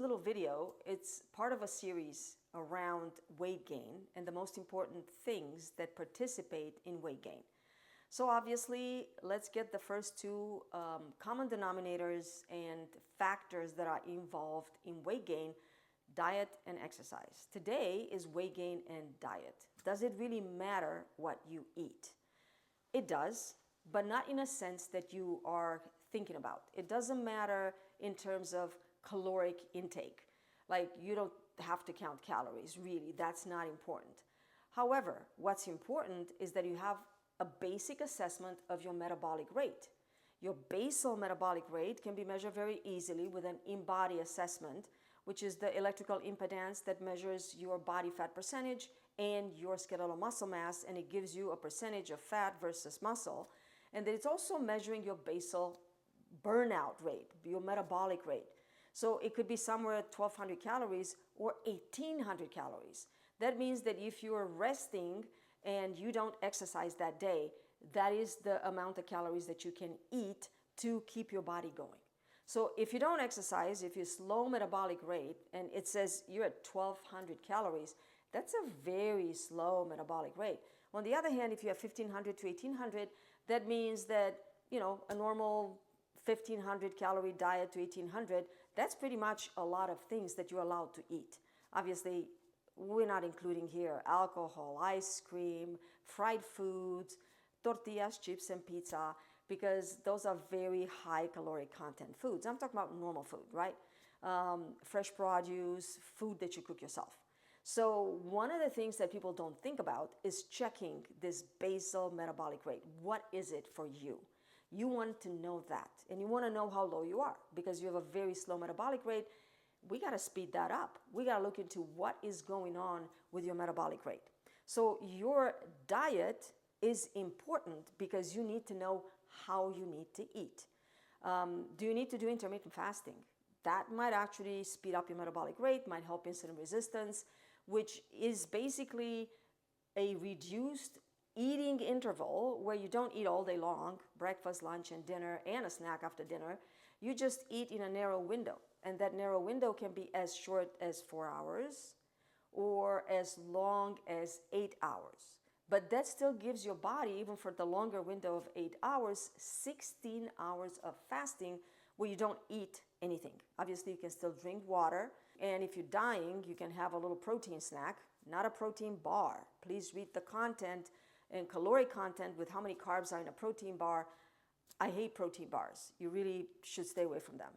little video, it's part of a series around weight gain and the most important things that participate in weight gain. So obviously, let's get the first two common denominators and factors that are involved in weight gain: diet and exercise. Today is weight gain and diet. Does it really matter what you eat? It does, but not in a sense that you are thinking about. It doesn't matter in terms of caloric intake. Like, you don't have to count calories, really. That's not important. However, what's important is that you have a basic assessment of your metabolic rate. Your basal metabolic rate can be measured very easily with an in-body assessment, which is the electrical impedance that measures your body fat percentage and your skeletal muscle mass, and it gives you a percentage of fat versus muscle. And then it's also measuring your basal burnout rate, your metabolic rate. So it could be somewhere at 1,200 calories or 1,800 calories. That means that if you are resting and you don't exercise that day, that is the amount of calories that you can eat to keep your body going. So if you don't exercise, if you slow metabolic rate, and it says you're at 1,200 calories, that's a very slow metabolic rate. On the other hand, if you have 1,500 to 1,800, that means that, a normal 1,500 calorie diet to 1,800, that's pretty much a lot of things that you're allowed to eat. Obviously, we're not including here alcohol, ice cream, fried foods, tortillas, chips, and pizza, because those are very high caloric content foods. I'm talking about normal food, right? Fresh produce, food that you cook yourself. So one of the things that people don't think about is checking this basal metabolic rate. What is it for you? You want to know that, and you want to know how low you are, because you have a very slow metabolic rate. We got to speed that up. We got to look into what is going on with your metabolic rate. So your diet is important because you need to know how you need to eat. Do you need to do intermittent fasting? That might actually speed up your metabolic rate, might help insulin resistance, which is basically a reduced eating interval where you don't eat all day long, breakfast, lunch, and dinner, and a snack after dinner. You just eat in a narrow window. And that narrow window can be as short as 4 hours or as long as 8 hours. But that still gives your body, even for the longer window of 8 hours, 16 hours of fasting where you don't eat anything. Obviously, you can still drink water. And if you're dying, you can have a little protein snack, not a protein bar. Please read the content and caloric content with how many carbs are in a protein bar. I hate protein bars. You really should stay away from them.